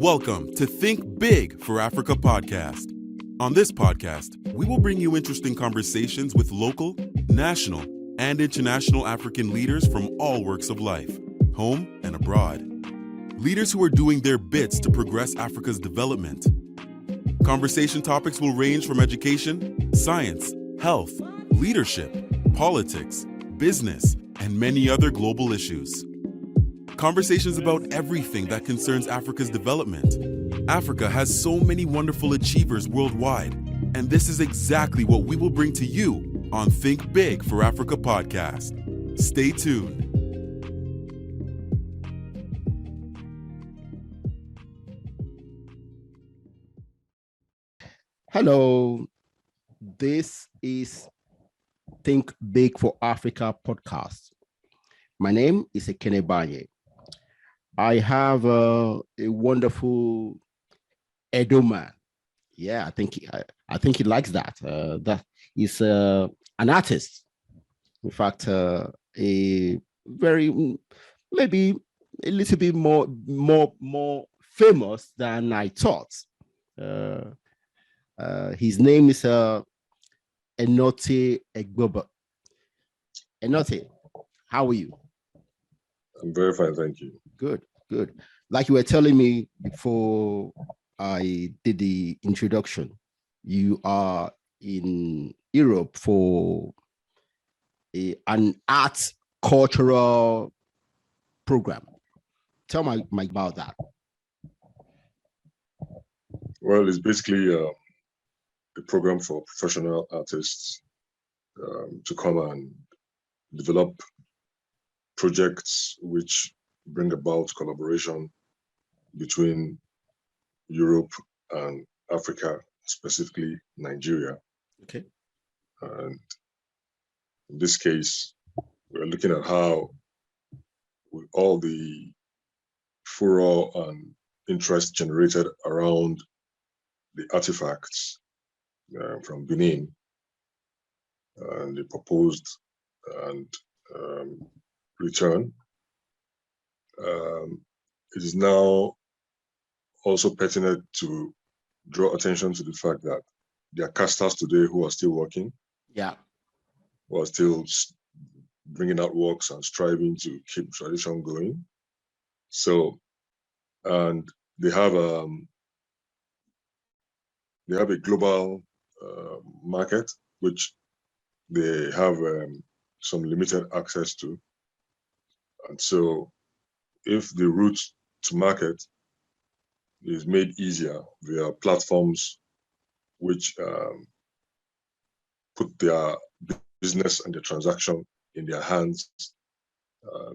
Welcome to Think Big for Africa podcast. On this podcast, we will bring you interesting conversations with local, national, and international African leaders from all walks of life, home and abroad. Leaders who are doing their bits to progress Africa's development. Conversation topics will range from education, science, health, leadership, politics, business, and many other global issues. Conversations about everything that concerns Africa's development. Africa has so many wonderful achievers worldwide, and this is exactly what we will bring to you on Think Big for Africa podcast. Stay tuned. Hello, this is Think Big for Africa podcast. My name is Ekene Banye. I have a wonderful Edo man. Yeah, I think he likes that. That is an artist. In fact, a very maybe a little bit more famous than I thought. His name is Enotie Ogbebor. Enotie, how are you? I'm very fine, thank you. Good. Like you were telling me before I did the introduction, you are in Europe for an art cultural program. Tell me about that. Well, it's basically a program for professional artists to come and develop projects which bring about collaboration between Europe and Africa, specifically Nigeria. Okay. And in this case, we're looking at how, with all the furor and interest generated around the artifacts from Benin, and the proposed and return, it is now also pertinent to draw attention to the fact that there are casters today who are still working, who are still bringing out works and striving to keep tradition going. So, and they have a global market which they have some limited access to. And so if the route to market is made easier via platforms which put their business and the transaction in their hands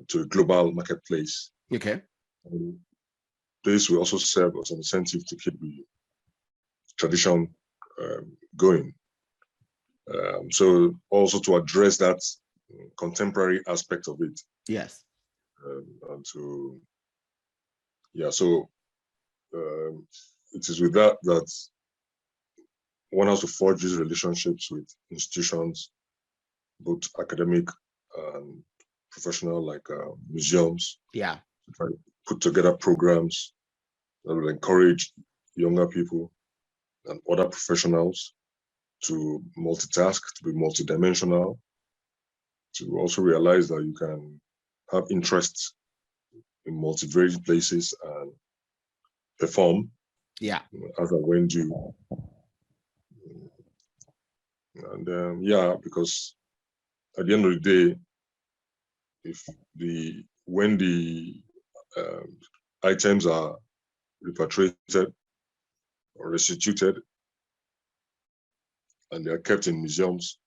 to a global marketplace. Okay. This will also serve as an incentive to keep the tradition going. So also to address that contemporary aspect of it. Yes. So it is with that one has to forge these relationships with institutions, both academic and professional, like museums. Yeah. To try to put together programs that will encourage younger people and other professionals to multitask, to be multidimensional, to also realize that you can have interests in multivariate places and perform as and when due. And because at the end of the day, when the items are repatriated or restituted and they are kept in museums,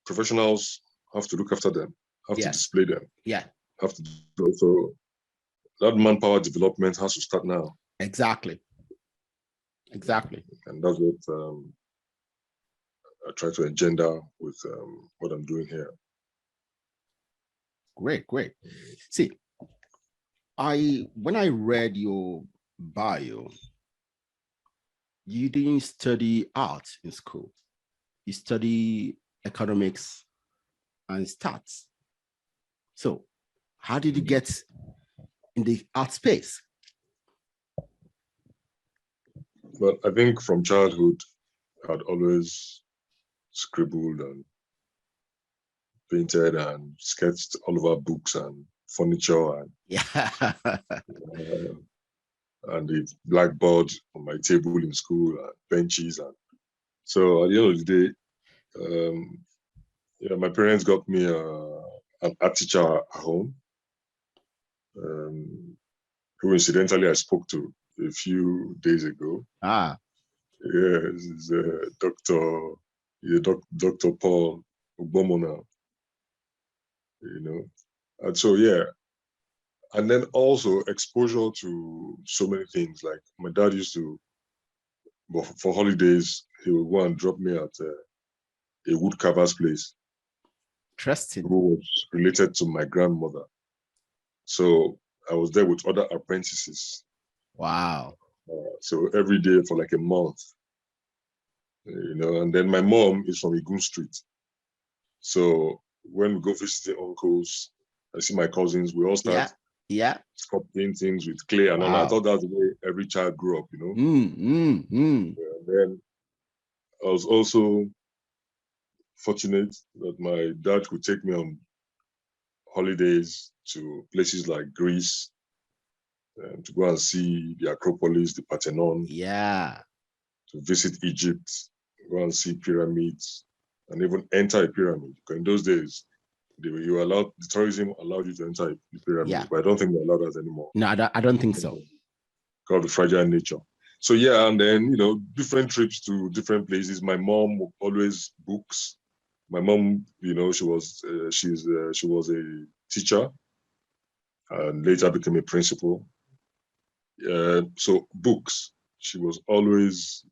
professionals have to look after them, have to display them, have to do so. That manpower development has to start now. Exactly. And that's what I try to engender with what I'm doing here. Great. See, when I read your bio, you didn't study art in school. You study economics and stats. So how did you get in the art space? But I think from childhood, I'd always scribbled and painted and sketched all over books and furniture and the blackboard on my table in school and benches. And so at the end of the day, my parents got me an art teacher at home, who incidentally I spoke to a few days ago. Yeah, he's Dr. Paul Ogbebor, and so and then also exposure to so many things. Like my dad used to, but for holidays, he would go and drop me at a woodcarver's place. Interesting. Who was related to my grandmother. So I was there with other apprentices. Wow. So every day for like a month, and then my mom is from Igun Street. So when we go visiting uncles, I see my cousins, we all start sculpting things with clay and all that. I thought that's the way every child grew up, And then I was also fortunate that my dad could take me on holidays to places like Greece, to go and see the Acropolis, the Parthenon. Yeah. To visit Egypt, go and see pyramids, and even enter a pyramid. Because in those days, the tourism allowed you to enter the pyramid, but I don't think they allow that anymore. No, I don't think so. Because of the fragile nature. So and then different trips to different places. My mom always books. My mom, she was a teacher, and later became a principal. So books. She was always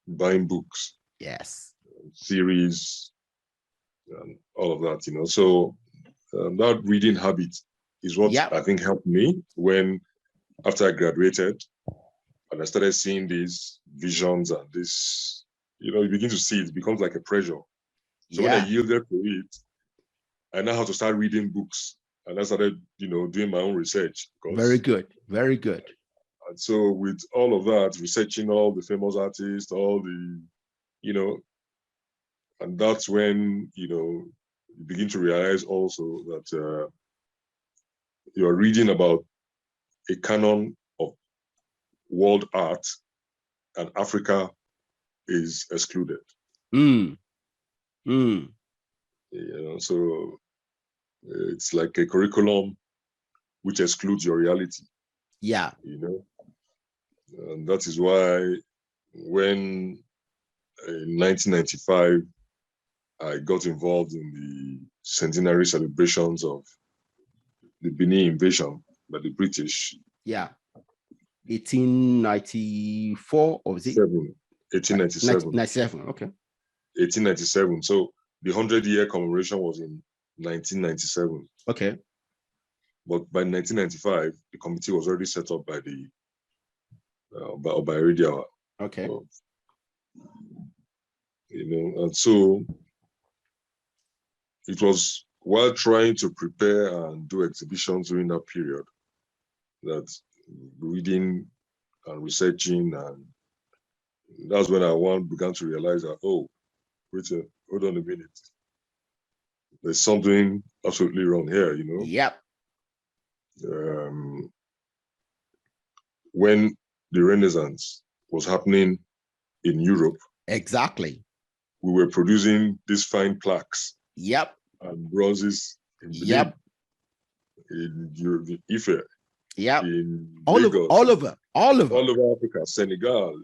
buying books. Yes. Series and all of that, So that reading habit is what I think helped me when, after I graduated, and I started seeing these visions and this, you begin to see it becomes like a pressure. So when I yielded to it, I now have to start reading books. And I started, doing my own research. Very good. Very good. And so with all of that, researching all the famous artists, all the, and that's when, you begin to realize also that you're reading about a canon of world art and Africa is excluded. So it's like a curriculum which excludes your reality. Yeah. And that is why when in 1995, I got involved in the centenary celebrations of the Benin invasion by the British. Yeah. 1894, or was it? 1897. 97, okay. 1897. So the 100-year commemoration was in 1997. Okay. But by 1995, the committee was already set up by the by Radio. Okay. So, and so it was while trying to prepare and do exhibitions during that period that reading and researching, and that's when I began to realize that, hold on a minute. There's something absolutely wrong here, Yep. When the Renaissance was happening in Europe. Exactly. We were producing these fine plaques. Yep. And bronzes in Benin, yep. In Europe, in Ife. Yep. In all Lagos, over Africa, Senegal,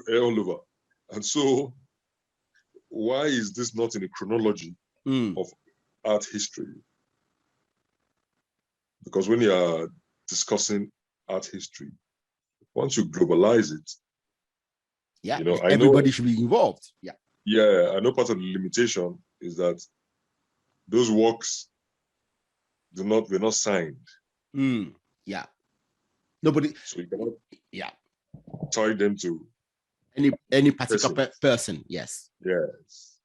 all over. And so, why is this not in the chronology of art history? Because when you are discussing art history, once you globalize it, everybody should be involved. Yeah. Yeah, I know part of the limitation is that those works were not signed. Yeah. Nobody. So you cannot tie them to any particular person. Yes. Yes.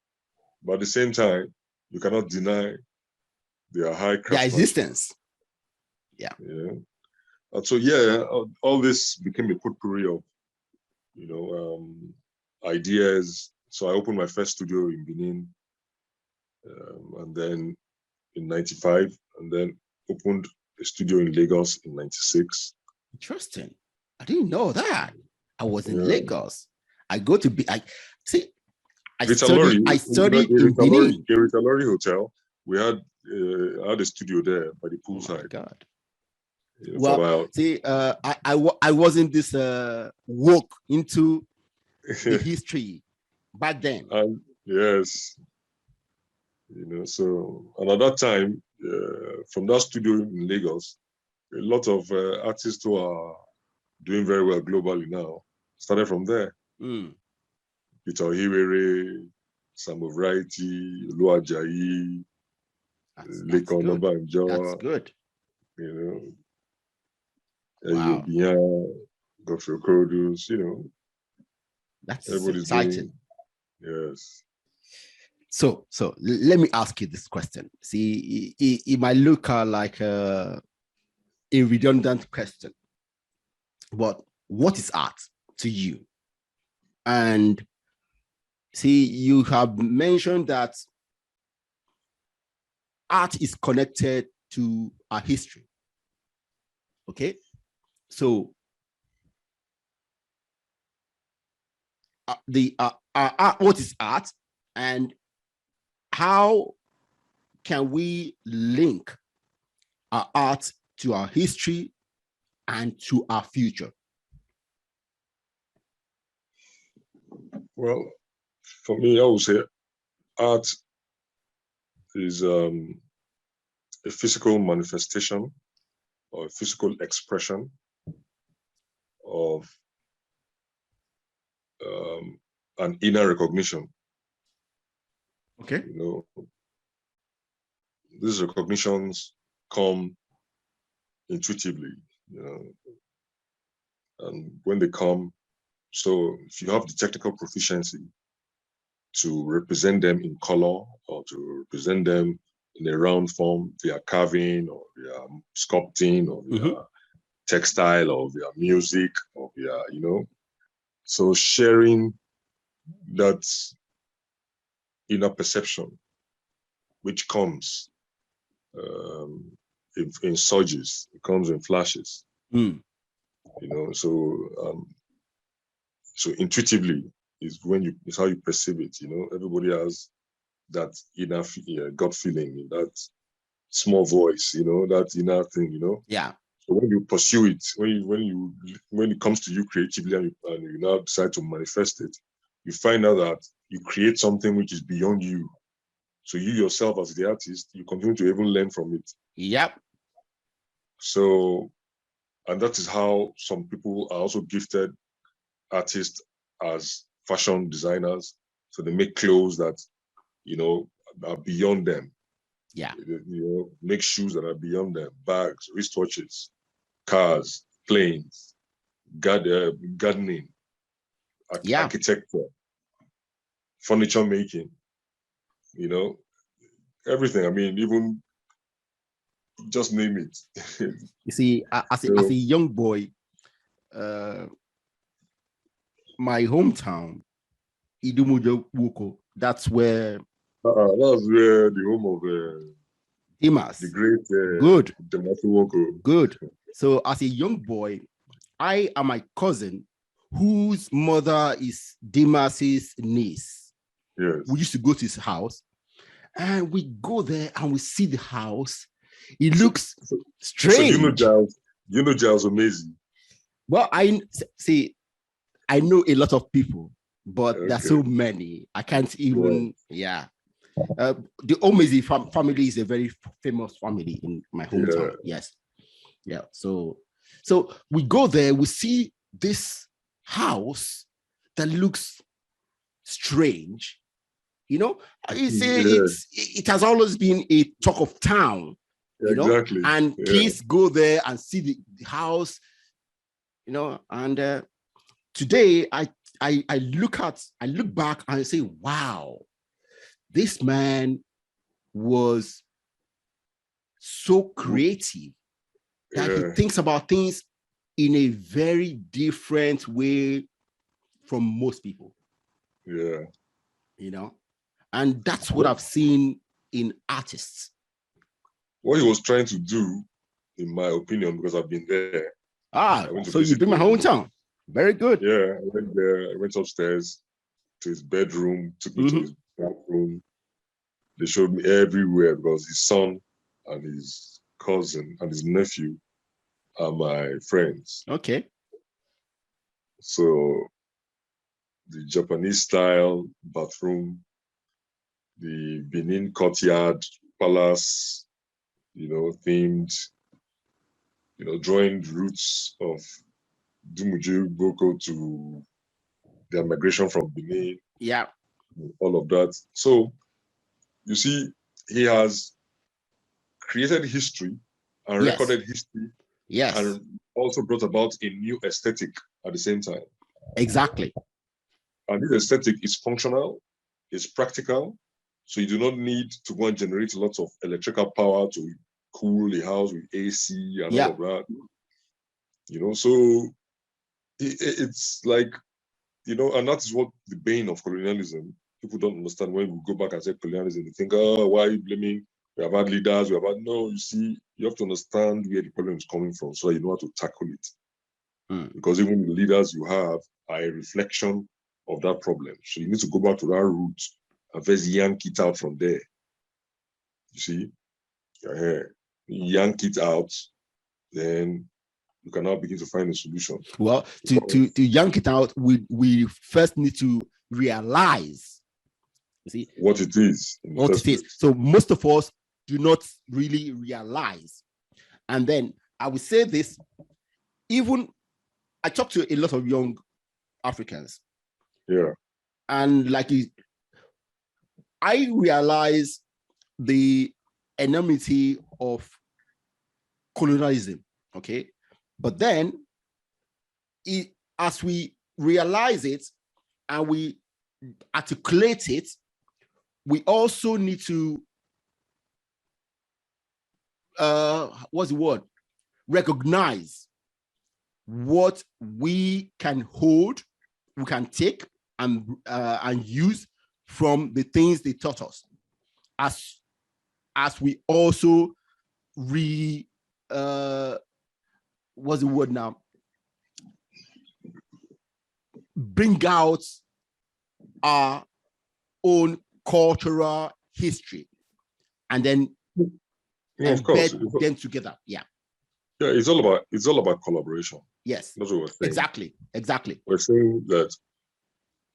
But at the same time, you cannot deny their high craftsmanship. Their existence. Yeah. And so all this became a potpourri of ideas. So I opened my first studio in Benin, and then in 95, and then opened a studio in Lagos in 96. Interesting. I didn't know that. I was in Yeah. Lagos. I go to be. I Rita Lori, studied in Benin. the Rita Lori Hotel. We had a studio there by the Oh my poolside. God. For Well, about see, I wasn't this woke into the history back then. and yes, so and at that time, from that studio in Lagos, a lot of artists who are doing very well globally now started from there. Mm. Peter Hiwere, Sam of Variety, Oluwajayi, That's Lekan good. That's Obanjo, good. Wow. Godfrey Okorodus, That's everybody's exciting. doing, yes. So let me ask you this question. See, it might look like a redundant question, but what is art to you? And see, you have mentioned that art is connected to our history. Okay, so what is art, and how can we link our art to our history and to our future? Well, for me, I would say art is a physical manifestation or a physical expression of an inner recognition. Okay. These recognitions come intuitively, and when they come, so if you have the technical proficiency to represent them in color or to represent them in a round form via carving or via sculpting or via textile or via music or via, so sharing that inner perception, which comes in surges, it comes in flashes, so intuitively is is how you perceive it. Everybody has that inner gut feeling, that small voice, that inner thing, Yeah. So when you pursue it, when it comes to you creatively and you now decide to manifest it, you find out that you create something which is beyond you. So you yourself as the artist, you continue to even learn from it. Yep. So, and that is how some people are also gifted artists as fashion designers. So they make clothes that, are beyond them. Yeah. Make shoes that are beyond them, bags, wristwatches, cars, planes, gardening, architecture, furniture making, everything. I mean, even just name it. You see, as a young boy, my hometown, Idumujo Woko, that's where the home of Dimas. the great Good. Demasi Woko. Good. So as a young boy, I and my cousin, whose mother is Dimas's niece, Yes. we used to go to his house, and we go there and we see the house. It looks strange. So you know Giles Amazing? Well, I know a lot of people, but there's so many. I can't even, the Omezi family is a very famous family in my hometown. Yes. Yeah. So we go there, we see this house that looks strange. It has always been a talk of town, and kids go there and see the house, and today I look back and I say, wow, this man was so creative that he thinks about things in a very different way from most people. Yeah. And that's what I've seen in artists. What he was trying to do, in my opinion, because I've been there. So you've been my hometown. Very good. Yeah, I went there. I went upstairs to his bedroom, took me to his bathroom. They showed me everywhere because his son and his cousin and his nephew are my friends. Okay. So the Japanese style bathroom, the Benin courtyard palace, themed, drawing roots of Dumuju Boko to their migration from Benin. Yeah. All of that. So you see, he has created history and recorded history. Yes. And also brought about a new aesthetic at the same time. Exactly. And this aesthetic is functional, it's practical. So you do not need to go and generate lots of electrical power to cool the house with AC and all of that. So it's like, and that is what the bane of colonialism. People don't understand when we go back and say colonialism. They think, oh, why are you blaming? We have had leaders. No, you see, you have to understand where the problem is coming from so that you know how to tackle it. Because even the leaders you have are a reflection of that problem. So you need to go back to that root and first yank it out from there. You see? Yank it out, then you can now begin to find a solution. Well, to yank it out, we first need to realize, what it is. So most of us do not really realize. And then I would say this, even I talk to a lot of young Africans. Yeah. And I realize the enormity of colonialism. Okay. But then as we realize it and we articulate it, we also need to recognize what we can hold, we can take and use from the things they taught us, as we also bring out our own cultural history and then embed them together. Yeah, it's all about collaboration. Yes, that's what we're saying. Exactly. We're saying that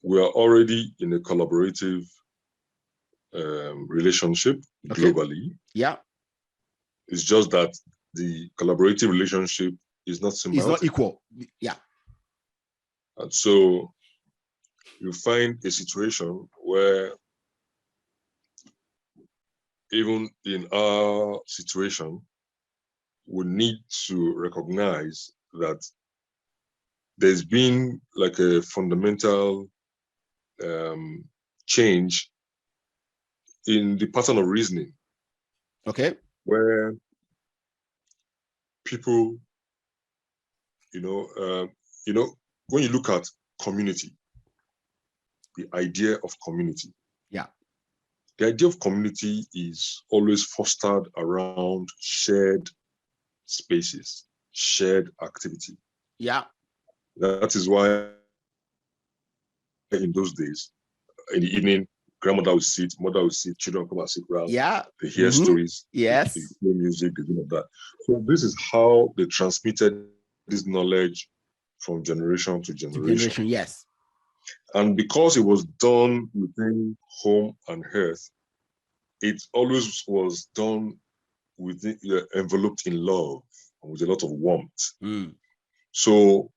we are already in a collaborative relationship globally. Yeah, it's just that the collaborative relationship is not symbiotic. It's not equal. Yeah. And so you find a situation where even in our situation, we need to recognize that there's been like a fundamental change in the pattern of reasoning. Okay. Where people, when you look at community, the idea of community. Yeah. The idea of community is always fostered around shared spaces, shared activity. Yeah. That is why in those days, in the evening, grandmother would sit, mother would sit, children come and sit around. Yeah. They hear stories. Yes. They play music, they do that. So this is how they transmitted this knowledge from generation to generation. Yes. And because it was done within home and hearth, it always was done within, enveloped in love and with a lot of warmth. So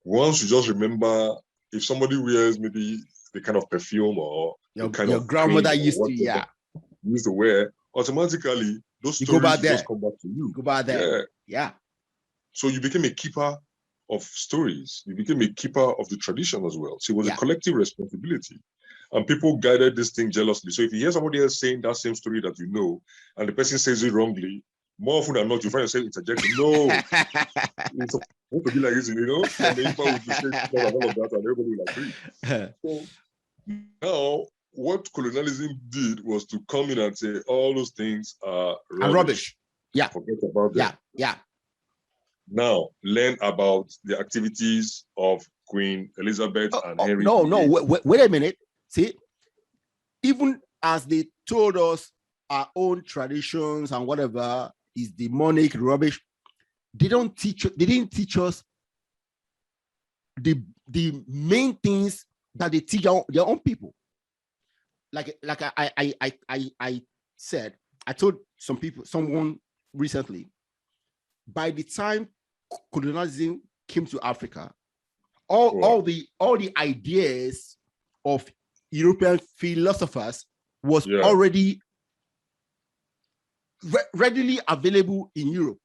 once you just remember, if somebody wears maybe the kind of perfume or your grandmother used to wear, automatically those stories just come back to you. Go back there. Yeah. So you became a keeper of stories. You became a keeper of the tradition as well. So it was a collective responsibility. And people guided this thing jealously. So if you hear somebody else saying that same story that you know, and the person says it wrongly, more often than not, you find yourself interjecting. No, it's supposed to be like this, you know. And the impact would be saying all of that, and everybody will agree. So now, what colonialism did was to come in and say all those things are rubbish. Yeah. Forget about them. Yeah. Now, learn about the activities of Queen Elizabeth and Henry. No, wait a minute. See, even as they told us our own traditions and whatever is demonic rubbish, they didn't teach us the main things that they teach their own people. Like I said, I told someone recently, by the time colonialism came to Africa, all the ideas of European philosophers was already readily available in Europe.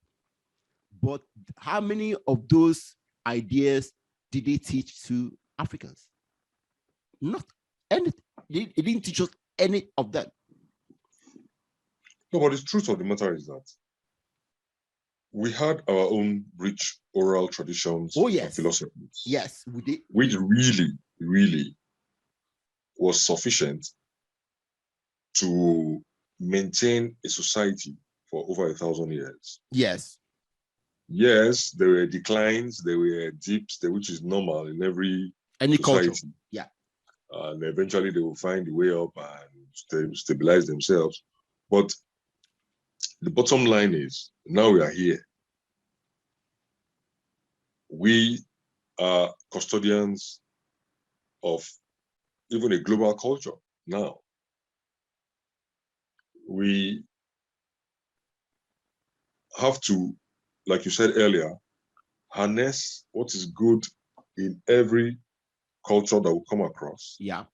But how many of those ideas did they teach to Africans? Not anything. They didn't teach us any of them. No, but the truth of the matter is that we had our own rich oral traditions and philosophies. Yes, we did. Which really, really was sufficient to maintain a society for over 1,000 years. Yes. Yes, there were declines, there were dips, which is normal in any society. Culture. Yeah. And eventually they will find a way up and stabilize themselves. But the bottom line is, now we are here. We are custodians of even a global culture now. We have to, like you said earlier, harness what is good in every culture that we come across. Yeah.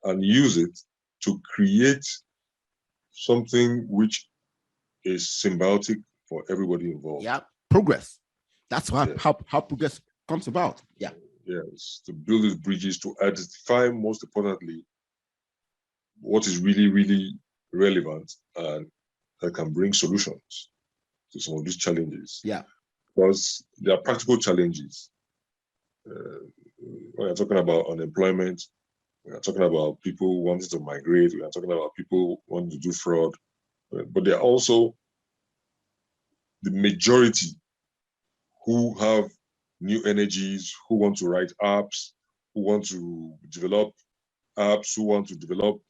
And use it to create something which is symbiotic for everybody involved. Yeah. Progress. That's how progress comes about. Yeah. Yes. To build these bridges, to identify, most importantly, what is really, really relevant and that can bring solutions to some of these challenges. Yeah. Because there are practical challenges. When you're talking about unemployment, we are talking about people wanting to migrate, we are talking about people wanting to do fraud, but there are also the majority who have new energies, who want to write apps, who want to develop apps, who want to develop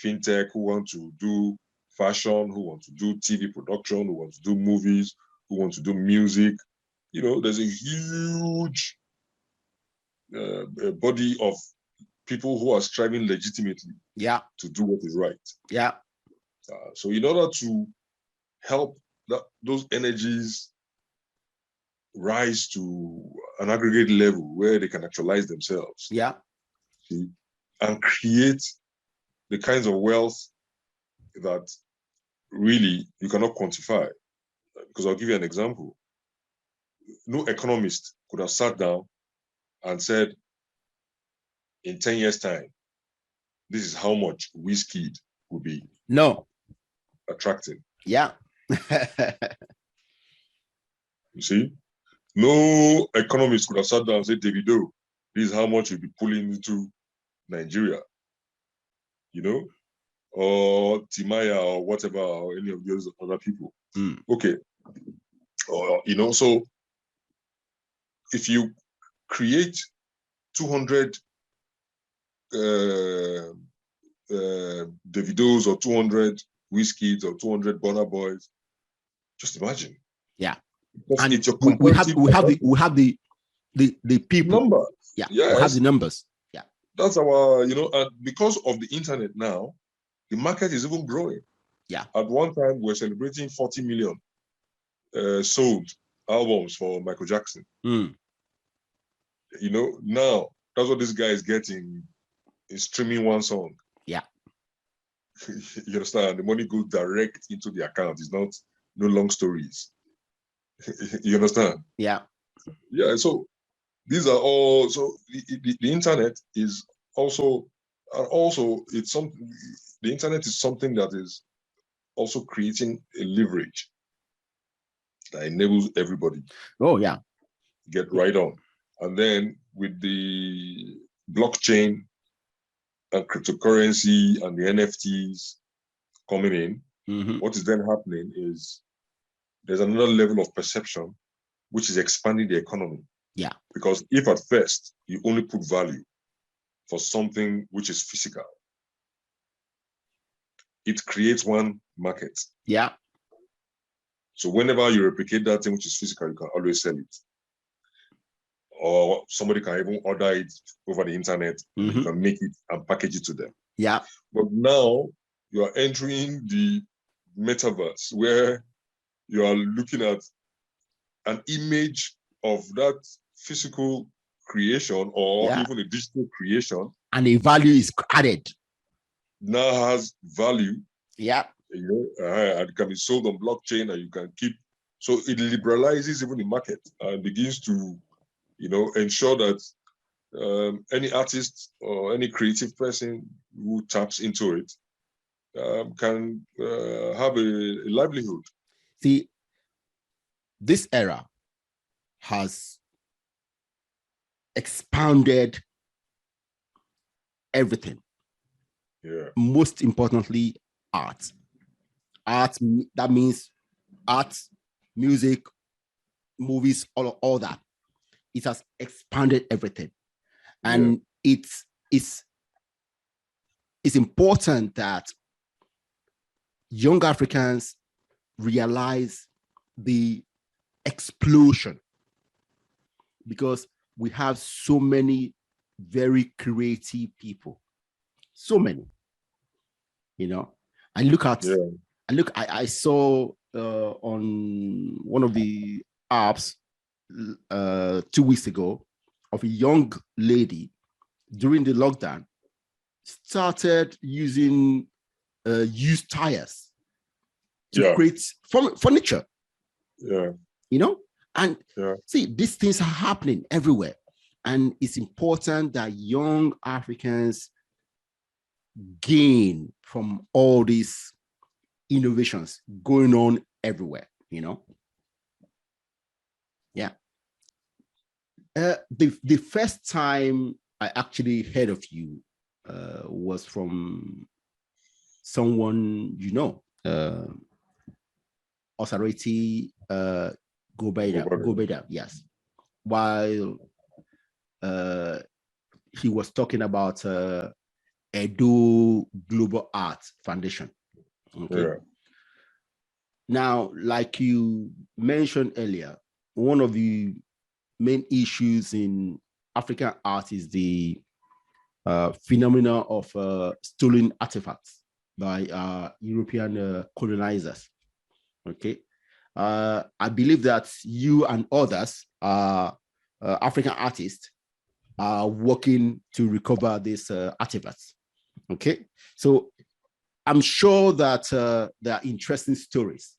fintech, who want to do fashion, who want to do TV production, who want to do movies, who want to do music. You know, there's a huge body of people who are striving legitimately to do what is right. Yeah. So in order to help those energies rise to an aggregate level where they can actualize themselves. Yeah. See, and create the kinds of wealth that really you cannot quantify. Because I'll give you an example. No economist could have sat down and said, in 10 years' time, this is how much whiskey will be attracting. Yeah. You see? No economist could have sat down and said, Davido, this is how much you'll be pulling into Nigeria. You know? Or Timaya or whatever, or any of those other people. Okay. You know, so if you create 200 Davidos or 200 Wizkids or 200 Burna Boys, just imagine. Yeah. Because and it's your we have the people. Number. Yeah. Yes. We have the numbers. Yeah. That's our, you know, and because of the internet now, the market is even growing. Yeah. At one time, we're celebrating 40 million sold albums for Michael Jackson. You know, now that's what this guy is getting in streaming one song. Yeah. You understand? The money goes direct into the account. It's not no long stories. You understand? Yeah. Yeah. So these are all. So the internet is also it's something. The internet is something that is also creating a leverage that enables everybody Oh, yeah. get right on. And then with the blockchain and cryptocurrency and the NFTs coming in, what is then happening is there's another level of perception which is expanding the economy. Yeah. Because if at first you only put value for something which is physical, it creates one market. Yeah. So whenever you replicate that thing which is physical, you can always sell it. Or somebody can even order it over the internet, and you can make it and package it to them. Yeah. But now you are entering the metaverse where you are looking at an image of that physical creation or even a digital creation. And a value is added. Now has value. Yeah. You know, it can be sold on blockchain and you can keep. So it liberalizes even the market and begins to, you know, ensure that any artist or any creative person who taps into it can have a livelihood. See, this era has expounded everything. Yeah. Most importantly, art. Art, that means art, music, movies, all that. It has expanded everything. And it's important that young Africans realize the explosion, because we have so many very creative people, so many, you know. I look at, I saw on one of the apps 2 weeks ago of a young lady during the lockdown started using used tires to create furniture. Yeah. You know, and see, these things are happening everywhere. And it's important that young Africans gain from all these innovations going on everywhere, you know. Yeah. The first time I actually heard of you was from someone, you know, Osareti Gobeda, yes. While he was talking about Edo Global Art Foundation. Okay. Yeah. Now, like you mentioned earlier, one of the main issues in African art is the phenomena of stolen artifacts by European colonizers. Okay. I believe that you and others, African artists, are working to recover these artifacts. Okay. So I'm sure that there are interesting stories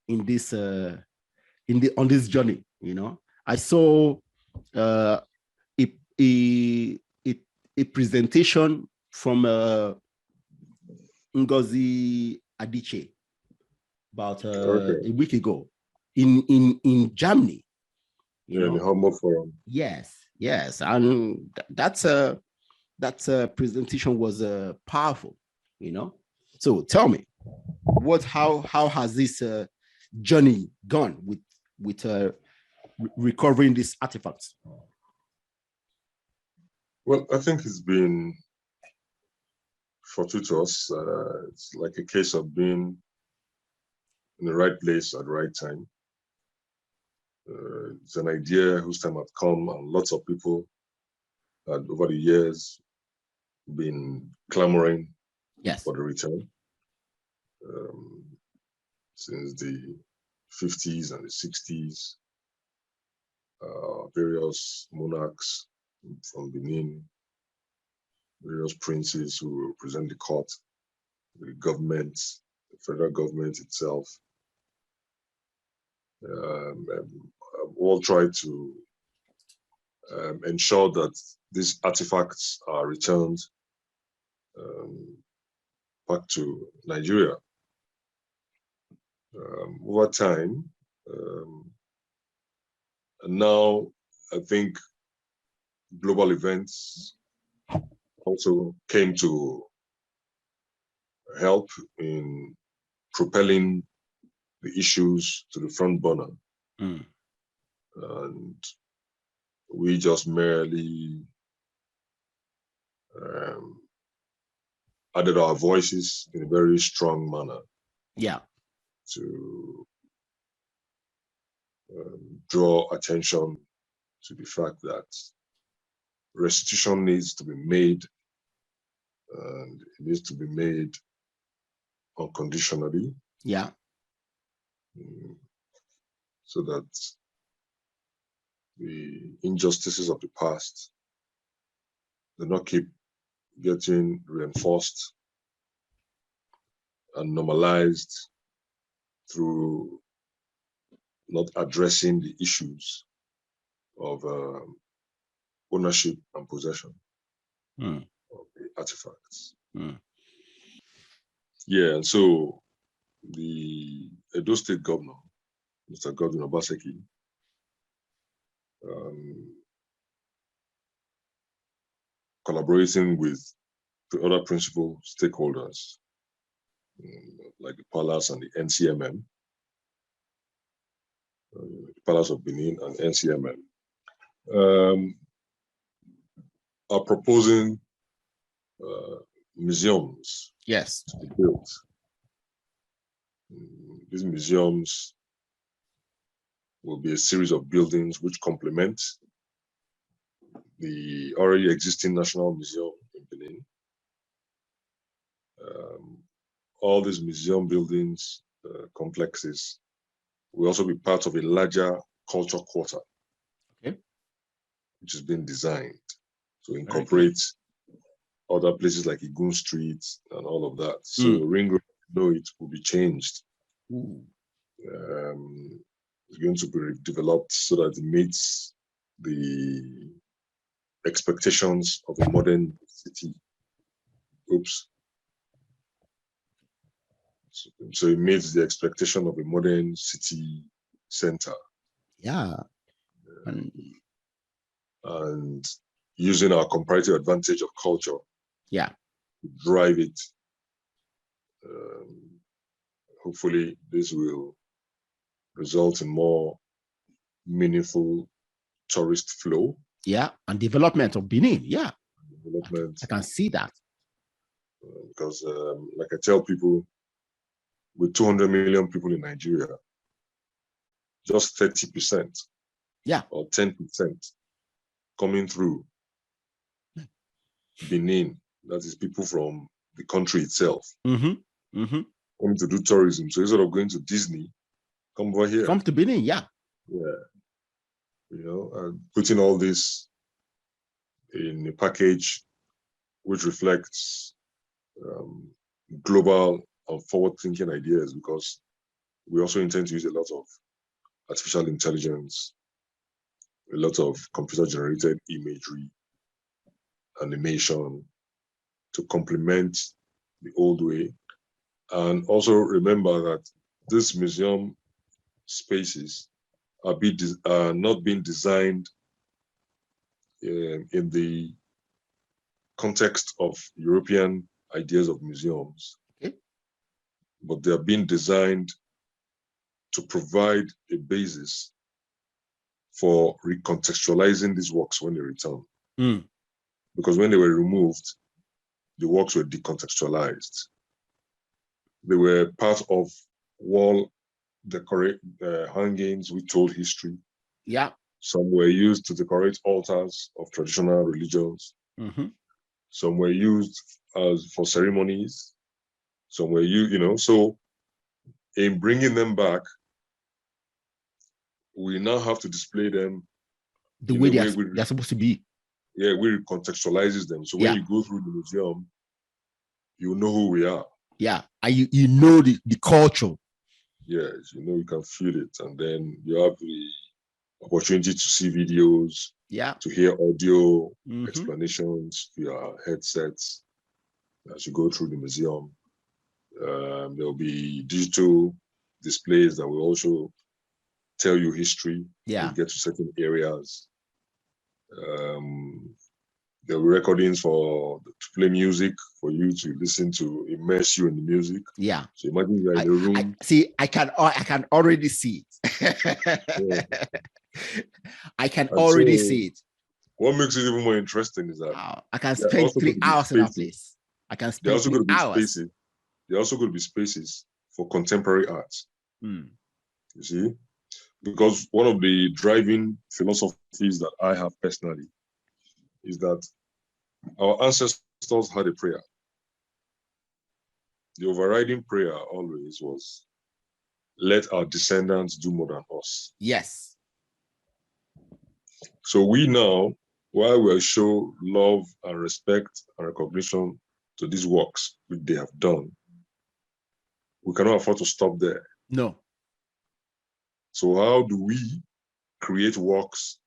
in this on this journey. You know, I saw a presentation from Ngozi Adichie about a week ago in Germany. You know? In the Humble Forum. Yes, and that presentation was powerful. You know, so tell me, how has this journey gone with recovering these artifacts? Well, I think it's been fortuitous. It's like a case of being in the right place at the right time. It's an idea whose time had come, and lots of people had over the years been clamoring for the return. Since the 50s and the 60s, various monarchs from Benin, various princes who represent the court, the government, the federal government itself, all try to ensure that these artifacts are returned back to Nigeria. Over time, And now I think global events also came to help in propelling the issues to the front burner. And we just merely added our voices in a very strong manner. Yeah. To draw attention to the fact that restitution needs to be made, and it needs to be made unconditionally. Yeah. So that the injustices of the past do not keep getting reinforced and normalized through not addressing the issues of ownership and possession of the artifacts. Yeah, and so the Edo State Governor, Mr. Godwin Obaseki, collaborating with the other principal stakeholders, like the Palace and the NCMM, the Palace of Benin and NCMM, are proposing museums. Yes. To be built. These museums will be a series of buildings which complement the already existing National Museum in Benin. All these museum buildings, complexes, will also be part of a larger culture quarter, which is being designed to incorporate other places like Igun Street and all of that. So Ring Road, it will be changed. It's going to be developed so that it meets the expectations of a modern city. So it meets the expectation of a modern city center. Yeah. And using our comparative advantage of culture. Yeah. To drive it. Hopefully this will result in more meaningful tourist flow. Yeah, and development of Benin. Yeah, development. I can see that. Because, like I tell people, with 200 million people in Nigeria, just 30%, or 10% coming through Benin, that is people from the country itself, coming to do tourism. So instead of going to Disney, come over here. Come to Benin, yeah. And putting all this in a package which reflects global and forward-thinking ideas, because we also intend to use a lot of artificial intelligence, a lot of computer-generated imagery, animation to complement the old way. And also remember that these museum spaces are not being designed in the context of European ideas of museums, but they are being designed to provide a basis for recontextualizing these works when they return. Because when they were removed, the works were decontextualized. They were part of wall hangings which told history. Yeah. Some were used to decorate altars of traditional religions. Some were used for ceremonies. Some were used, so in bringing them back, we now have to display them the way they're supposed to be. Yeah, we recontextualizes them. So when you go through the museum, you know who we are. Yeah, and you know the culture. Yes, you can feel it. And then you have the opportunity to see videos, to hear audio explanations via headsets as you go through the museum. There'll be digital displays that will also tell you history. Yeah. You get to certain areas. There were recordings to play music for you to listen to, immerse you in the music. Yeah. So imagine you're in a room. I can already see it. Yeah. I can already see it. What makes it even more interesting is that I can spend 3 hours in that place. I can spend 3 hours. There are also going to be spaces for contemporary art. You see? Because one of the driving philosophies that I have personally is that our ancestors had a prayer. The overriding prayer always was, let our descendants do more than us. Yes. So we now, while we show love and respect and recognition to these works which they have done, we cannot afford to stop there. No. So how do we create works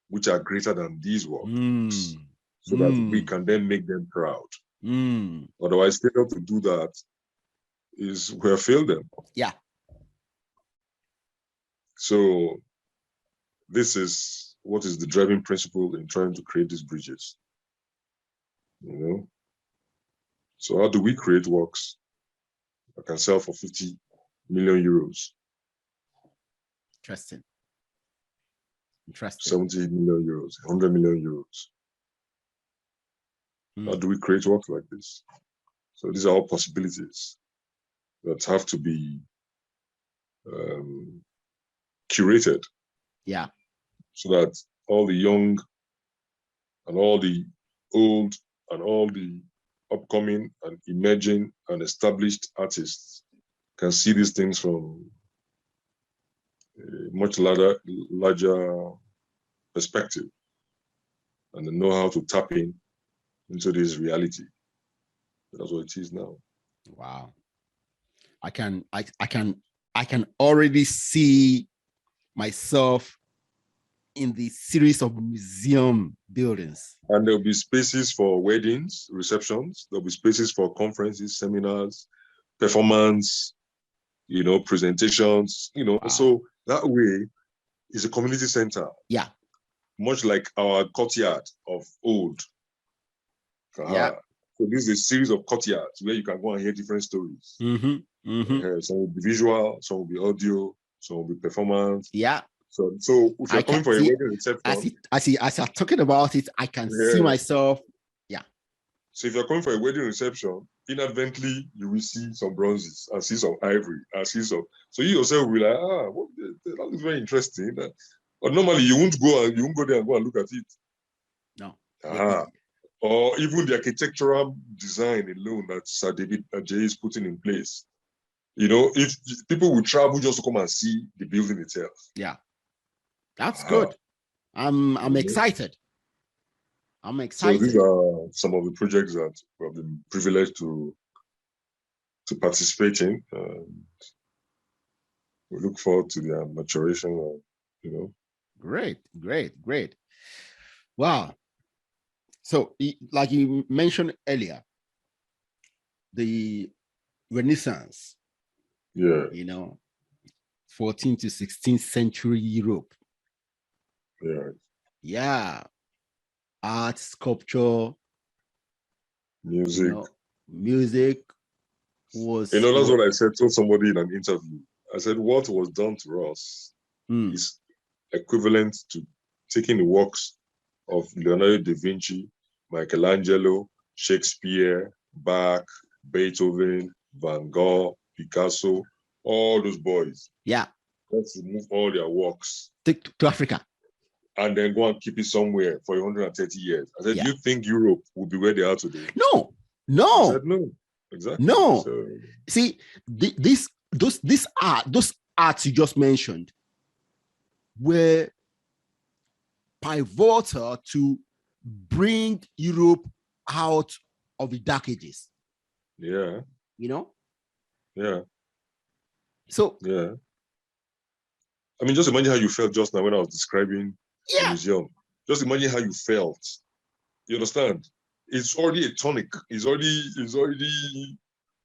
which are greater than these works so that we can then make them proud? Otherwise, failure to do that is we have failed them. Yeah. So this is what is the driving principle in trying to create these bridges. You know? So how do we create works that can sell for 50 million euros? Interesting. 70 million euros, 100 million euros. How do we create works like this? So these are all possibilities that have to be curated. Yeah. So that all the young and all the old and all the upcoming and emerging and established artists can see these things from a much larger perspective, and they know how to tap into this reality. That's what it is now. Wow. I can already see myself in the series of museum buildings. And there'll be spaces for weddings, receptions. There'll be spaces for conferences, seminars, performance, presentations, Wow. So that way is a community center. Yeah. Much like our courtyard of old. Yeah. So this is a series of courtyards where you can go and hear different stories. Some will be visual, some will be audio, some will be performance. Yeah. So if you're coming for a wedding reception, as you're talking about it, I can see myself. Yeah. So if you're coming for a wedding reception, inadvertently you will see some bronzes and see some ivory and see some. So you yourself will be like, that looks very interesting. But normally you won't go there and go and look at it. No. Or even the architectural design alone that Sir David Ajay is putting in place. If people will travel just to come and see the building itself. Yeah. That's good. I'm excited. I'm excited. So these are some of the projects that we have been privileged to participate in. We look forward to their maturation. Great. Wow. So, like you mentioned earlier, the Renaissance. Yeah. 14th to 16th century Europe. Yeah. Yeah. Art, sculpture, music. Music was. That's what I told somebody in an interview. I said, what was done to us is equivalent to taking the works of Leonardo da Vinci, Michelangelo, Shakespeare, Bach, Beethoven, Van Gogh, Picasso, all those boys. Yeah. Let's remove all their works. To Africa. And then go and keep it somewhere for 130 years. I said, do you think Europe will be where they are today? No. I said, no. Exactly. No. So, see, those arts you just mentioned were pivotal to bring Europe out of the dark ages. Yeah. Yeah. So. Yeah. I mean, just imagine how you felt just now when I was describing the museum. Just imagine how you felt. You understand? It's already a tonic. It's already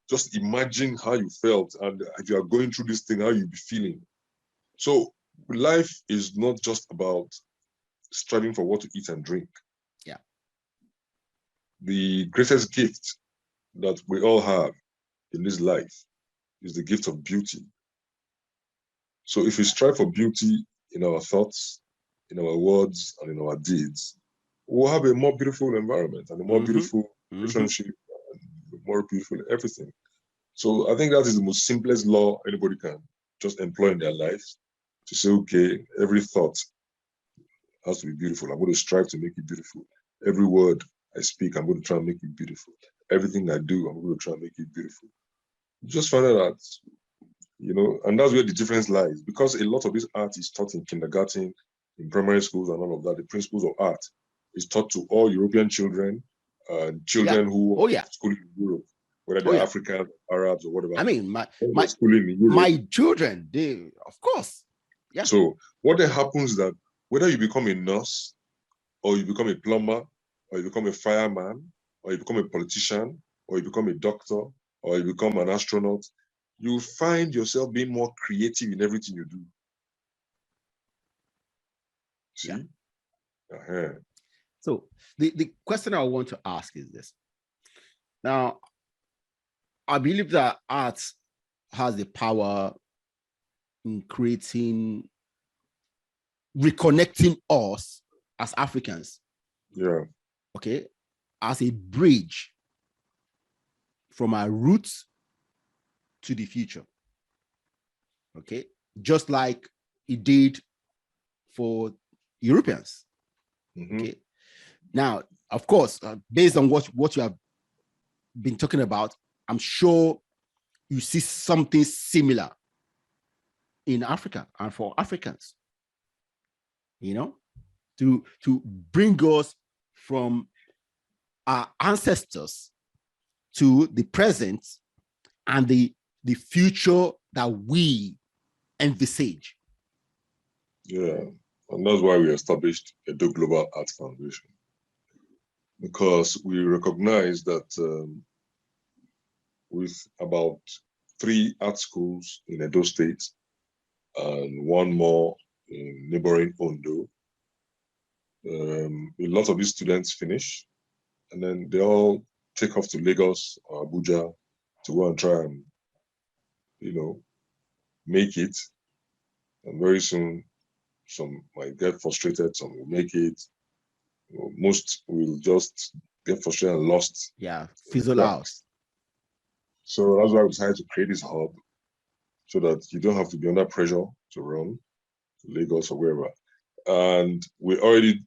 just imagine how you felt, and if you are going through this thing, how you'll be feeling. So life is not just about striving for what to eat and drink. Yeah. The greatest gift that we all have in this life is the gift of beauty. So if we strive for beauty in our thoughts, in our words, and in our deeds, we'll have a more beautiful environment and a more beautiful relationship, and more beautiful everything. So I think that is the most simplest law anybody can just employ in their lives, to say, okay, every thought has to be beautiful. I'm going to strive to make it beautiful. Every word I speak, I'm going to try and make it beautiful. Everything I do, I'm going to try and make it beautiful. You just find out that, you know, and that's where the difference lies, because a lot of this art is taught in kindergarten, in primary schools, and all of that. The principles of art is taught to all European children, children who are schooling in Europe, whether they're Africans, Arabs, or whatever. I mean, my children, they, of course. Yeah. So what then happens is that whether you become a nurse, or you become a plumber, or you become a fireman, or you become a politician, or you become a doctor, or you become an astronaut, you find yourself being more creative in everything you do. See? Yeah. So the question I want to ask is this. Now, I believe that art has the power in creating, reconnecting us as Africans. Yeah. Okay. As a bridge from our roots to the future. Okay. Just like it did for Europeans. Okay. Now, of course, based on what you have been talking about, I'm sure you see something similar in Africa and for Africans, you know, to bring us from our ancestors to the present and the future that we envisage. Yeah, and that's why we established Edo Global Art Foundation, because we recognize that with about 3 art schools in Edo State and 1 more in neighboring Ondo, a lot of these students finish, and then they all take off to Lagos or Abuja to go and try and, you know, make it. And very soon, some might get frustrated, some will make it. You know, most will just get frustrated and lost. Yeah, fizzle out. So that's why we decided to create this hub, so that you don't have to be under pressure to run to Lagos or wherever. And we already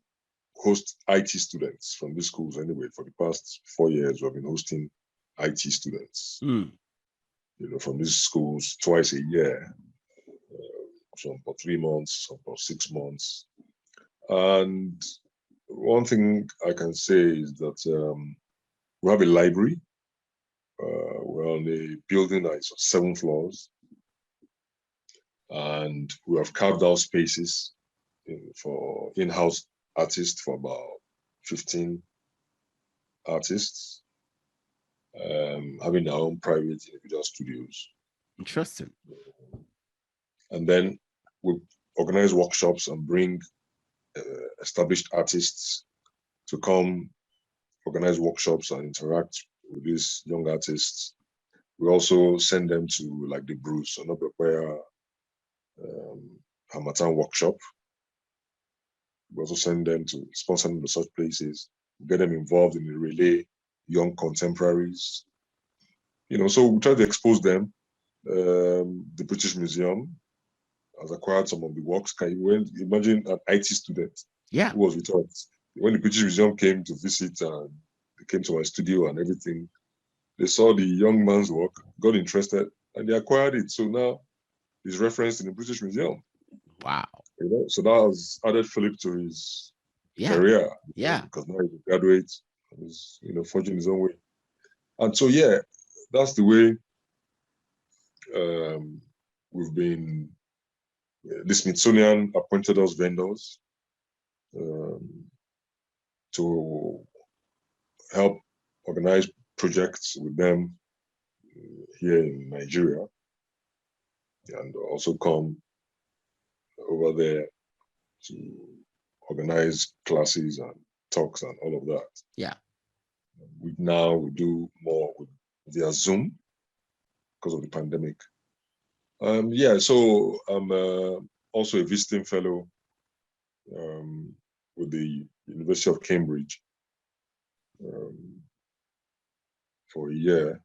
host IT students from these schools anyway. For the past 4 years, we've been hosting IT students, you know, from these schools twice a year, some for 3 months, some for 6 months. And one thing I can say is that we have a library. We're on a building that is 7 floors, and we have carved out spaces for in-house artists, for about 15 artists, having their own private individual studios. Interesting. And then we organize workshops and bring established artists to come organize workshops and interact with these young artists. We also send them to like the Bruce and Obekwaya Hamatan workshop. We also send them to sponsor them to such places, get them involved in the relay, young contemporaries. You know, so we try to expose them. The British Museum has acquired some of the works. Can you imagine an IT student who was with us? When the British Museum came to visit and they came to our studio and everything, they saw the young man's work, got interested, and they acquired it. So now it's referenced in the British Museum. Wow. You know, so that has added Philip to his career. Yeah. Because now he's a graduate, he's, you know, forging his own way. And so, yeah, that's the way we've been. The Smithsonian appointed us vendors to help organize projects with them here in Nigeria, and also come over there to organize classes and talks and all of that. Yeah. We do more via Zoom because of the pandemic. So I'm also a visiting fellow with the University of Cambridge for a year.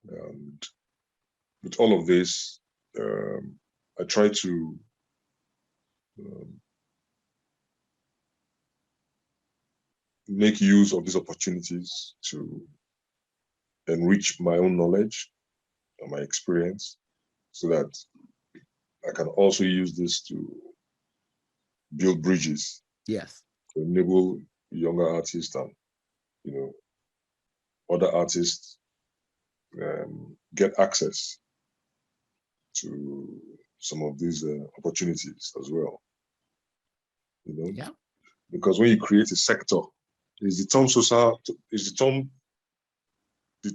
And with all of this, I try to make use of these opportunities to enrich my own knowledge and my experience so that I can also use this to build bridges. Yes. To enable younger artists and, other artists get access to some of these opportunities as well. Yeah. Because when you create a sector, is the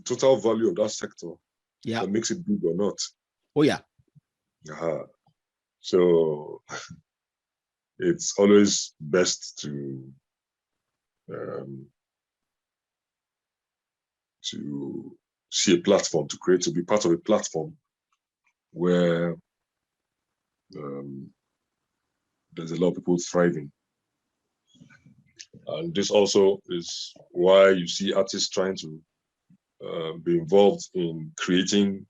total value of that sector that makes it big or not. Oh yeah. So it's always best to see a platform, to be part of a platform where there's a lot of people thriving. And this also is why you see artists trying to be involved in creating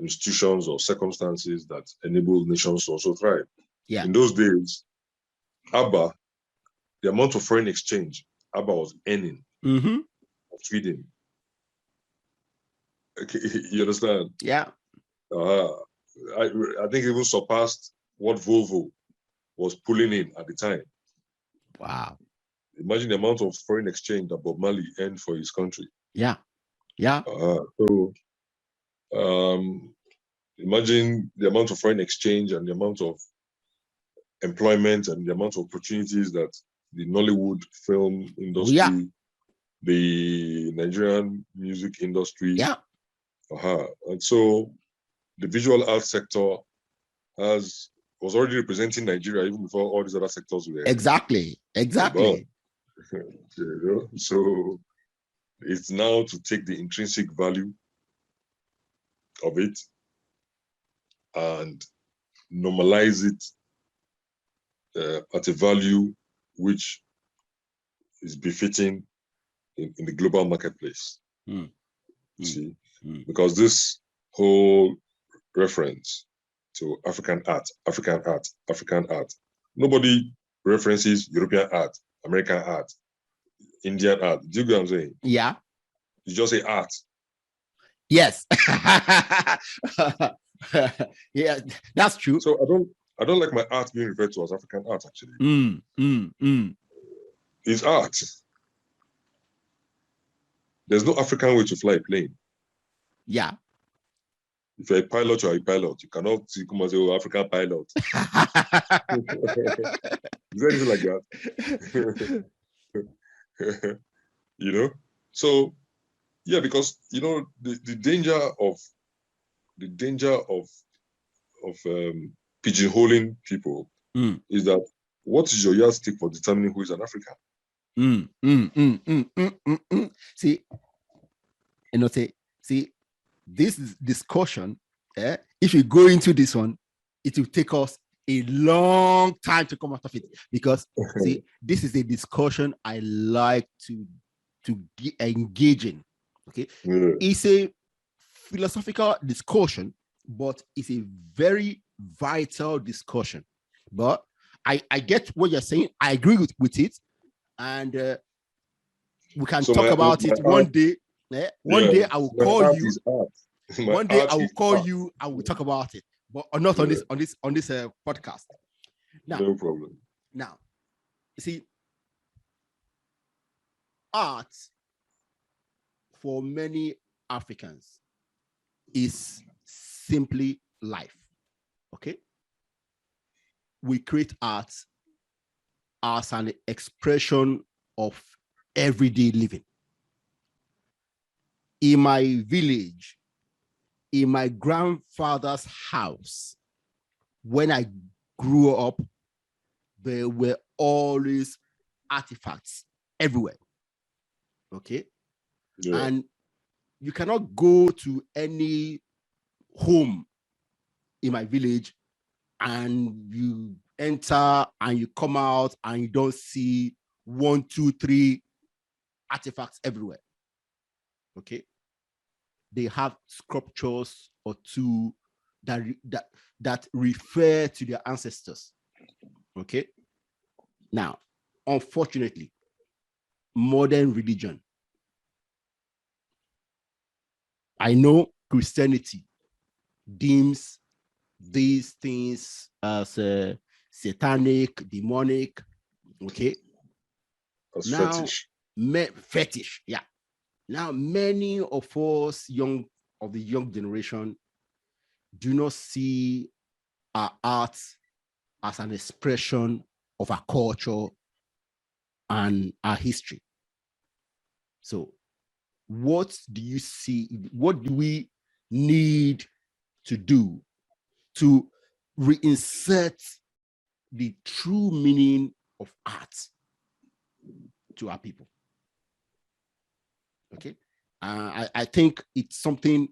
institutions or circumstances that enable nations to also thrive. Yeah. In those days, ABBA, the amount of foreign exchange ABBA was earning of Sweden. Okay, you understand? Yeah. I think it even surpassed what Volvo was pulling in at the time. Wow. Imagine the amount of foreign exchange that Bob Marley earned for his country. Yeah. Yeah. So imagine the amount of foreign exchange and the amount of employment and the amount of opportunities that the Nollywood film industry, the Nigerian music industry. Yeah. And so the visual arts sector was already representing Nigeria even before all these other sectors were. Exactly. So it's now to take the intrinsic value of it and normalize it at a value which is befitting in the global marketplace. See, because this whole reference to African art, nobody references European art, American art, Indian art. Do you get what I'm saying? Yeah. You just say art. Yes. Yeah, that's true. So I don't like my art being referred to as African art, actually. It's art. There's no African way to fly a plane. Yeah. If you're a pilot, you're a pilot. You cannot come and say, oh, African pilot. Is there anything like that? So yeah, because the danger of pigeonholing people is that what is your yardstick for determining who is an African? See, this discussion, if you go into this one, it will take us a long time to come out of it, because see, this is a discussion I like to engage in. Okay, it's a philosophical discussion, but it's a very vital discussion. But I get what you're saying. I agree with it, and we can talk about it one day. One day I will call you. One day I will call you and we'll talk about it, but not on this podcast. Now, no problem. Now, you see, art for many Africans is simply life. Okay, we create art as an expression of everyday living. In my village, in my grandfather's house, when I grew up, there were always artifacts everywhere. Okay. Yeah. And you cannot go to any home in my village and you enter and you come out and you don't see 1, 2, 3 artifacts everywhere. Okay. They have sculptures or two that refer to their ancestors. Okay. Now, unfortunately, modern religion, I know Christianity deems these things as satanic, demonic. Okay. As Now, fetish. Fetish. Yeah. Now, many of us of the young generation do not see our art as an expression of our culture and our history. So, what do you see? What do we need to do to reinsert the true meaning of art to our people? Okay. I think it's something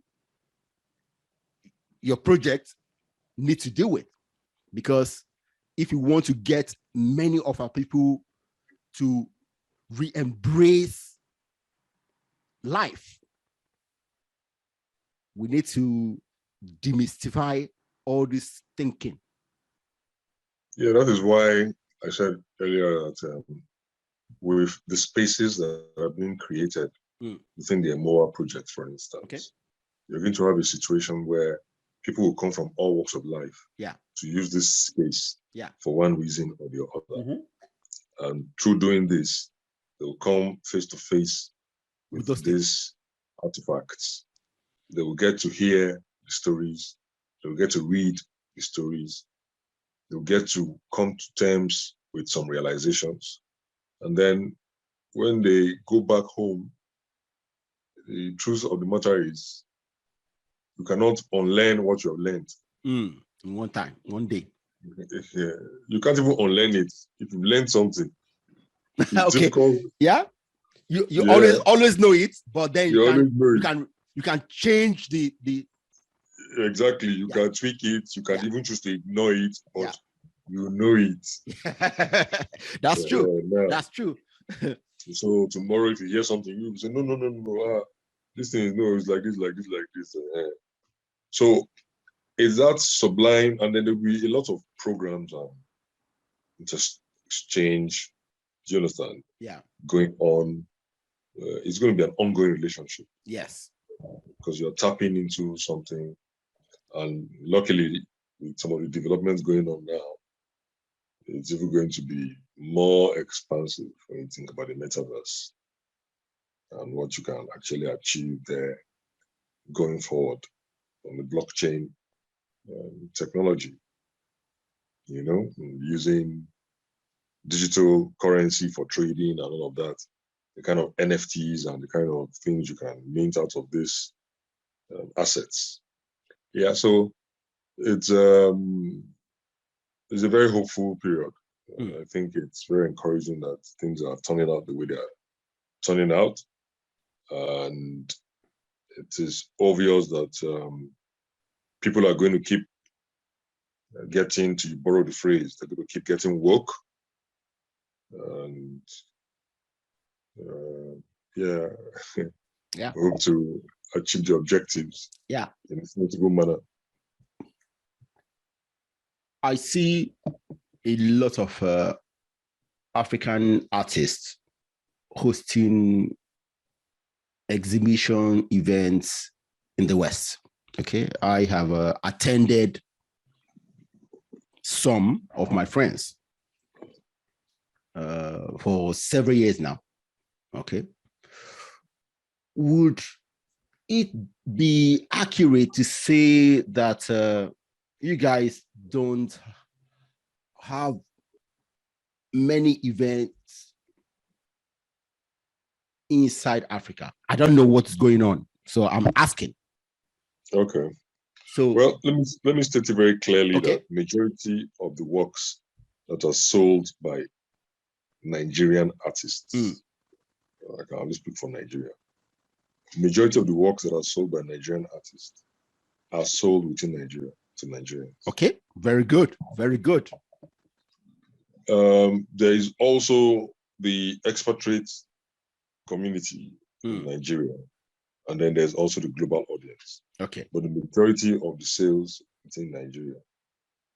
your project needs to deal with, because if you want to get many of our people to re-embrace life, we need to demystify all this thinking. Yeah, that is why I said earlier that with the spaces that are being created within the Emoa project, for instance, okay, you're going to have a situation where people will come from all walks of life to use this space for one reason or the other. And through doing this, they'll come face to face with these artifacts. They will get to hear the stories. They will get to read the stories. They'll get to come to terms with some realizations. And then when they go back home, the truth of the matter is you cannot unlearn what you have learned. In one time, one day. Yeah. You can't even unlearn it. If you've learned something, it's okay. difficult. Yeah. You always know it, but then you can change the exactly. You can tweak it. You can even choose to ignore it, but you know it. That's true. That's true. So tomorrow, if you hear something, you say, no. This thing it's like this, like this, like this. So is that sublime? And then there'll be a lot of programs and just exchange. Do you understand? Yeah. Going on. It's going to be an ongoing relationship. Yes. Because you're tapping into something. And luckily, with some of the developments going on now, it's even going to be more expansive when you think about the metaverse and what you can actually achieve there going forward on the blockchain technology, using digital currency for trading and all of that, the kind of NFTs and the kind of things you can mint out of these assets. Yeah, so it's a very hopeful period. I think it's very encouraging that things are turning out the way they are turning out. And it is obvious that people are going to keep getting, to borrow the phrase, they're going to keep getting woke. And hope to achieve the objectives in a sensible manner. I see a lot of African artists hosting exhibition events in the West. Okay, I have attended some of my friends for several years now. Okay, would it be accurate to say that you guys don't have many events inside Africa? I don't know what's going on, so I'm asking. Okay. So well, let me state it very clearly okay. that majority of the works that are sold by Nigerian artists, I can only speak for Nigeria. Majority of the works that are sold by Nigerian artists are sold within Nigeria to Nigerians. Okay, very good, very good. There is also the expatriate community in Nigeria, and then there's also the global audience. Okay. But the majority of the sales within Nigeria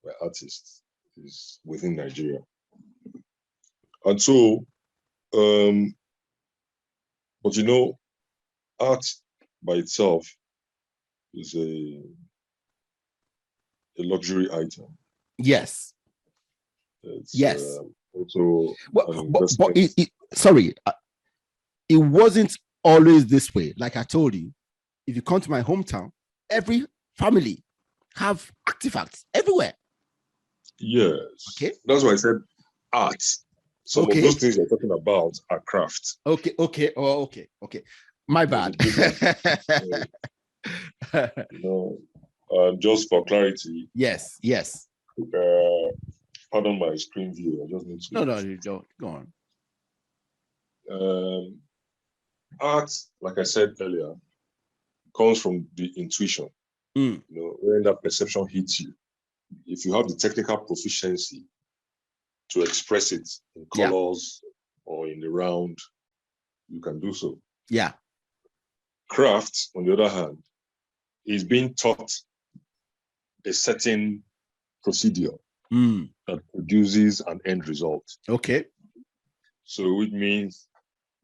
by artists is within Nigeria. And so, but you know, art by itself is a luxury item. Yes. It's, yes. Also, but sorry, it wasn't always this way. Like I told you, if you come to my hometown, every family have artifacts everywhere. Yes. Okay. That's why I said art. Some of those things you're talking about are craft. Okay. Okay. Oh, okay. Okay. My bad. Just for clarity. Yes. Yes. Pardon my screen view. I just need to. No, you don't. Go on. Art, like I said earlier, comes from the intuition. You know, when that perception hits you, if you have the technical proficiency to express it in colors or in the round, you can do so. Yeah. Craft, on the other hand, is being taught a certain procedure that produces an end result. Okay. So it means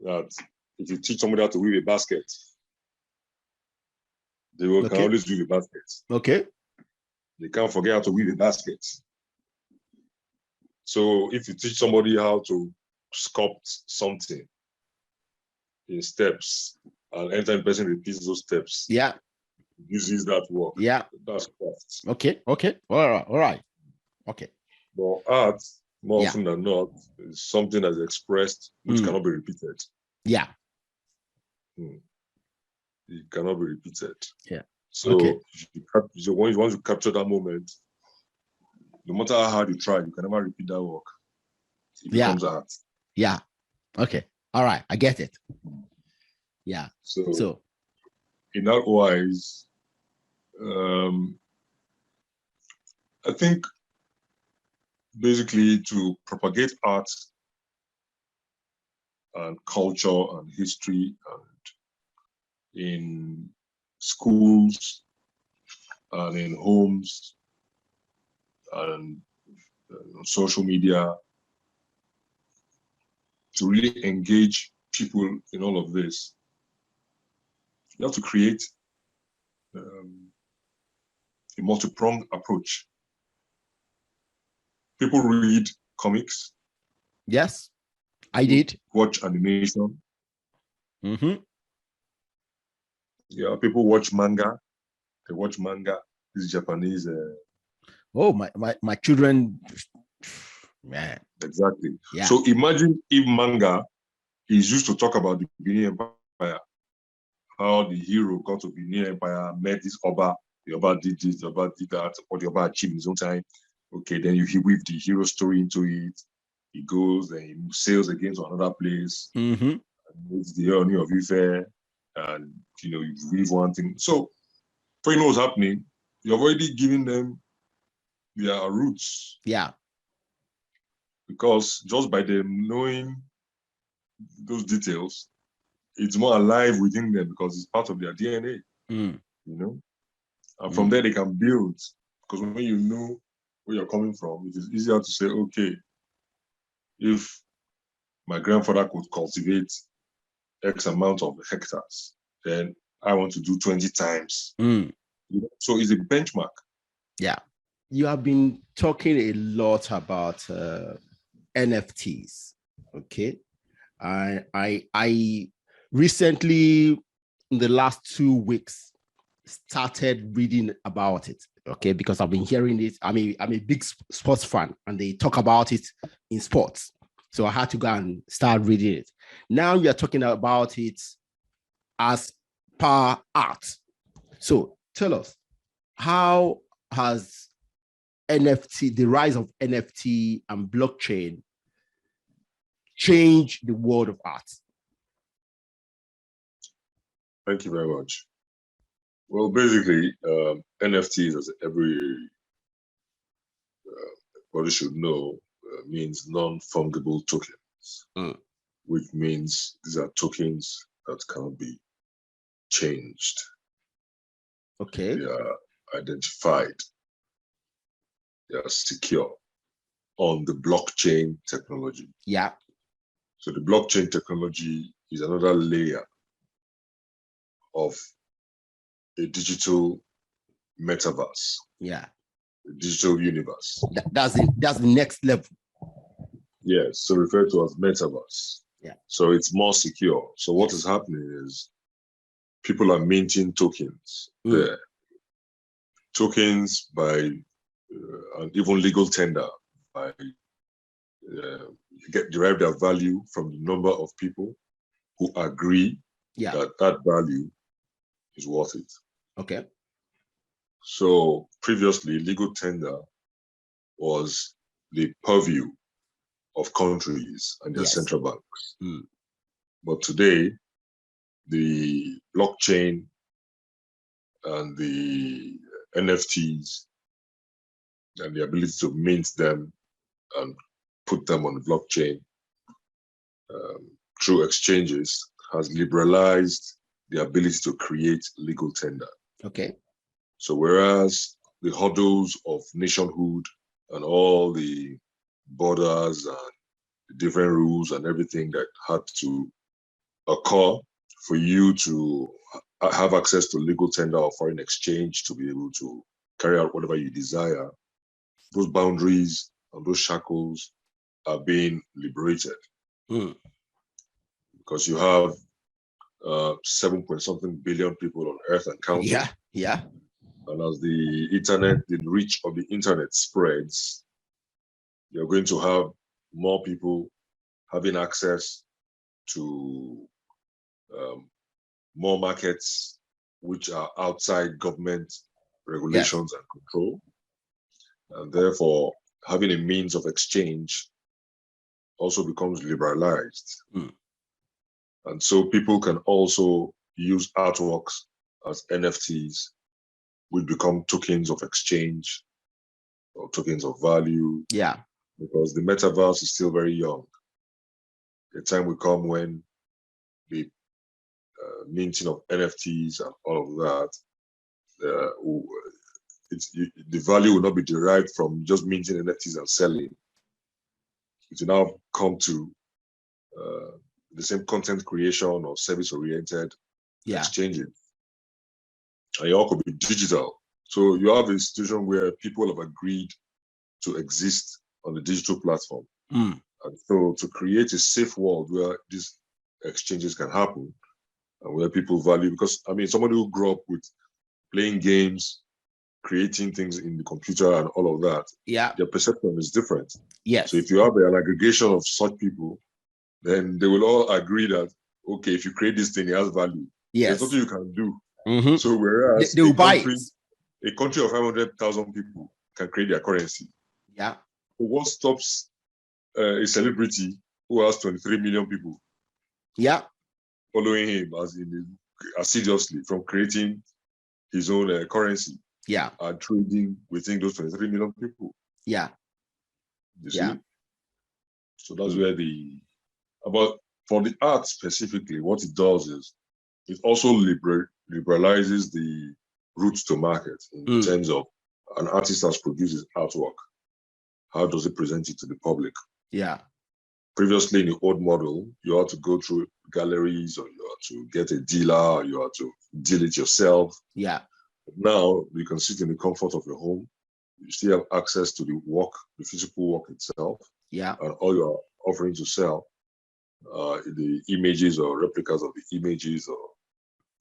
that if you teach somebody how to weave a basket, they can always weave a basket. Okay. They can't forget how to weave a basket. So if you teach somebody how to sculpt something in steps, and anytime the person repeats those steps, uses that work. Yeah. That's craft. Okay. Okay. All right. Okay. But art, more often than not, is something that's expressed which cannot be repeated. Yeah. It cannot be repeated. Yeah. So once you capture that moment, no matter how hard you try, you can never repeat that work. It becomes art. Yeah. Okay. All right. I get it. Yeah. So in that wise, I think basically to propagate art and culture and history and in schools and in homes and social media, to really engage people in all of this, you have to create a multi-pronged approach. People read comics. Yes, I did. Watch animation. Mm-hmm. Yeah, people watch manga. They watch manga. This is Japanese. Oh, my children, man. Exactly. Yeah. So imagine if manga is used to talk about the Benin Empire, how the hero got to Benin Empire, met this Oba, the Oba did this, the Oba did that, or the Oba achieved in his own time. Okay, then he weave the hero story into it. He goes and he sails against another place. Mm-hmm. And it's the Enotie of Ife, and you weave one thing. So, before you know what's happening, you've already given them their roots. Yeah. Because just by them knowing those details, it's more alive within them because it's part of their DNA. And from there they can build. Because when you know where you're coming from, it is easier to say, okay, if my grandfather could cultivate X amount of hectares, then I want to do 20 times. So it's a benchmark. Yeah. You have been talking a lot about NFTs. Okay. I recently, in the last 2 weeks, started reading about it. Okay, because I've been hearing it. I'm a big sports fan, and they talk about it in sports. So I had to go and start reading it. Now you're talking about it as per art. So tell us, how has NFT, the rise of NFT and blockchain, changed the world of art? Thank you very much. Well, basically, NFTs, as everybody should know, means non-fungible tokens, which means these are tokens that cannot be changed. Okay. They are identified. They are secure on the blockchain technology. Yeah. So the blockchain technology is another layer of a digital metaverse. Yeah. A digital universe. That's the next level. Yes, so referred to as metaverse. Yeah. So it's more secure. So what is happening is people are minting tokens there. Tokens by and even legal tender by derive their value from the number of people who agree that value is worth it. Okay. So previously, legal tender was the purview of countries and their central banks. But today, the blockchain and the NFTs and the ability to mint them and put them on the blockchain through exchanges has liberalized the ability to create legal tender. Okay. So whereas the hurdles of nationhood and all the borders and the different rules and everything that had to occur for you to have access to legal tender or foreign exchange to be able to carry out whatever you desire, those boundaries and those shackles are being liberated. Because you have 7 point something billion people on earth and counting. Yeah, yeah. And as the internet, the reach of the internet spreads, you're going to have more people having access to more markets which are outside government regulations and control. And therefore, having a means of exchange also becomes liberalized. And so people can also use artworks as NFTs, which become tokens of exchange or tokens of value. Yeah. Because the metaverse is still very young. The time will come when the minting of NFTs and all of that, the value will not be derived from just minting NFTs and selling. It will now come to the same content creation or service-oriented exchanges. And it all could be digital. So you have a situation where people have agreed to exist on the digital platform. And so to create a safe world where these exchanges can happen and where people value, because I mean, somebody who grew up with playing games, creating things in the computer and all of that, their perception is different. Yes. So if you have an aggregation of such people, then they will all agree that, okay, if you create this thing, it has value. Yes. There's nothing you can do. So whereas they will buy it. A country of 500,000 people can create their currency. Yeah. But what stops a celebrity who has 23 million people following him as assiduously from creating his own currency and trading within those 23 million people? You see? So that's where but for the art specifically, what it does is it also liberalizes the route to market in terms of an artist has produced his artwork. How does it present it to the public? Previously, in the old model, you had to go through galleries, or you had to get a dealer, or you had to deal it yourself. Now, you can sit in the comfort of your home. You still have access to the work, the physical work itself. And all you are offering to sell the images or replicas of the images or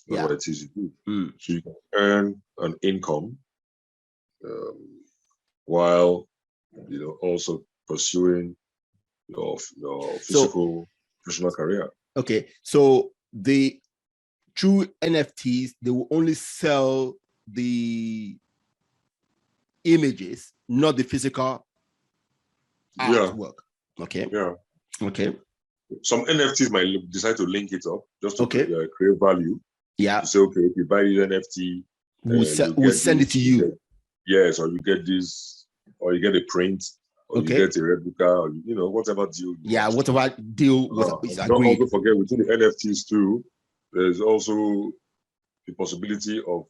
whatever it is you do. So you can earn an income while also pursuing your physical professional career. Okay, so through NFTs, they will only sell the images, not the physical artwork. Okay. Yeah. Okay. Some NFTs might decide to link it up just to Okay. create value. Yeah. To say, okay, if you buy this NFT, we'll send it to you. Yes, or you get this, or you get a print, or you get a replica, or whatever deal. Whatever deal is agreed. Don't also forget within the NFTs too, there's also the possibility of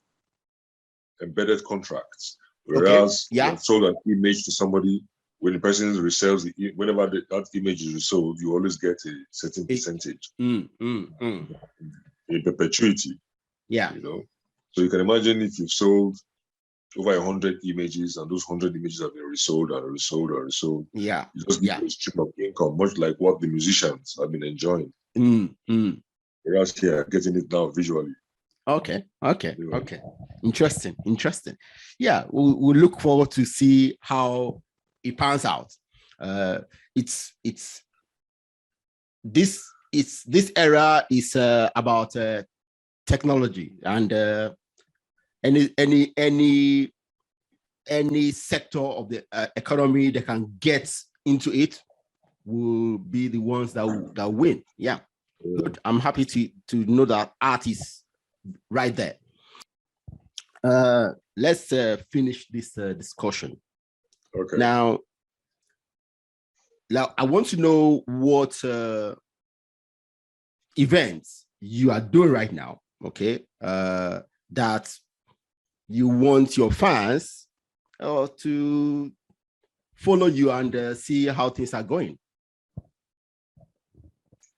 embedded contracts. Whereas you sold an image to somebody, when the person resells whenever that image is resold, you always get a certain percentage in perpetuity. Yeah. So you can imagine if you've sold over 100 images and those 100 images have been resold and resold and resold. Yeah. You just get a stream of income, much like what the musicians have been enjoying. Whereas here, getting it now visually. Okay. Interesting. Yeah, we'll look forward to see how it pans out. This era is about technology, and any sector of the economy that can get into it will be the ones that win. Yeah. Good. I'm happy to know that art is right there. Let's finish this discussion. Okay. Now, I want to know what events you are doing right now, okay, that you want your fans to follow you and see how things are going.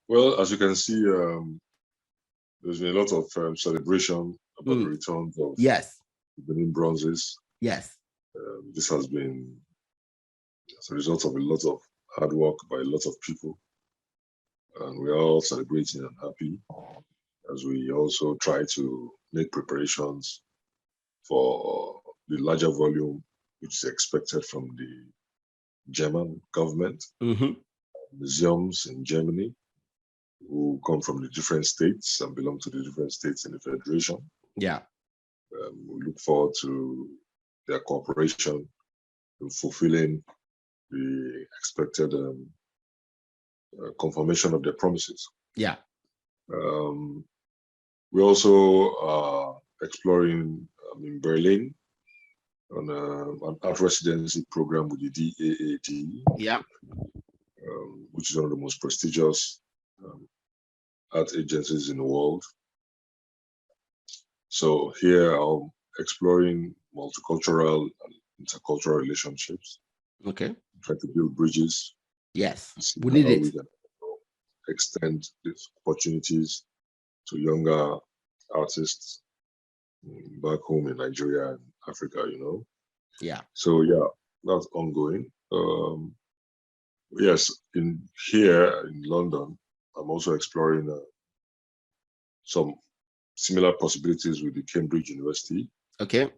Well, as you can see, there's been a lot of celebration about the returns of Benin bronzes. Yes. This has been as a result of a lot of hard work by a lot of people. And we're all celebrating and happy as we also try to make preparations for the larger volume which is expected from the German government, museums in Germany, who come from the different states and belong to the different states in the Federation. Yeah. We look forward to their cooperation in fulfilling the expected confirmation of their promises. Yeah. We also are exploring in Berlin on an art residency program with the DAAD. Yeah. Which is one of the most prestigious art agencies in the world. So here I'm exploring multicultural and intercultural relationships. Okay. Try to build bridges. Yes, we need it. We can extend these opportunities to younger artists back home in Nigeria and Africa, Yeah. So yeah, that's ongoing. Yes, here in London, I'm also exploring some similar possibilities with the Cambridge University. Okay.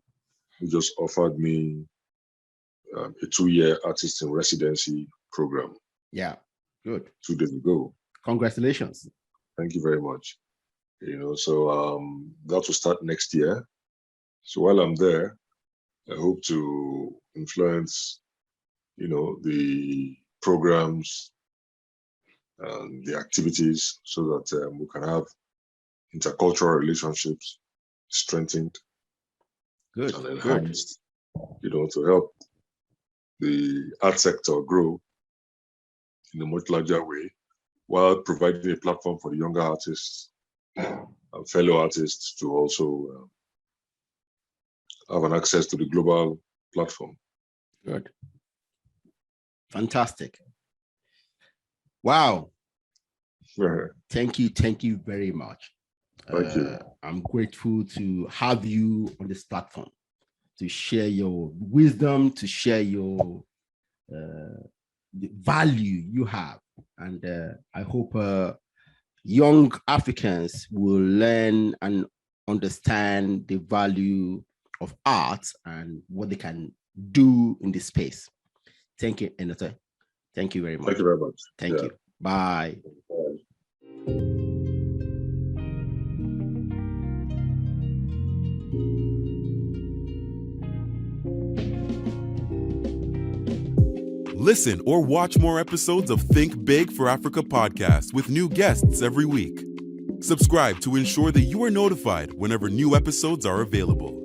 Who just offered me a 2-year artist in residency program. Yeah, good. 2 days ago. Congratulations. Thank you very much. So that will start next year. So while I'm there, I hope to influence, the programs and the activities so that we can have intercultural relationships strengthened and enhanced, to help the art sector grow in a much larger way, while providing a platform for the younger artists and fellow artists to also have an access to the global platform. Good. Fantastic. Wow. Thank you very much. Thank you. I'm grateful to have you on this platform to share your wisdom, to share your the value you have. And I hope young Africans will learn and understand the value of art and what they can do in this space. Thank you, Enotie. Thank you very much. Thank you very much. Thank you. Bye. Bye. Listen or watch more episodes of Think Big for Africa podcast with new guests every week. Subscribe to ensure that you are notified whenever new episodes are available.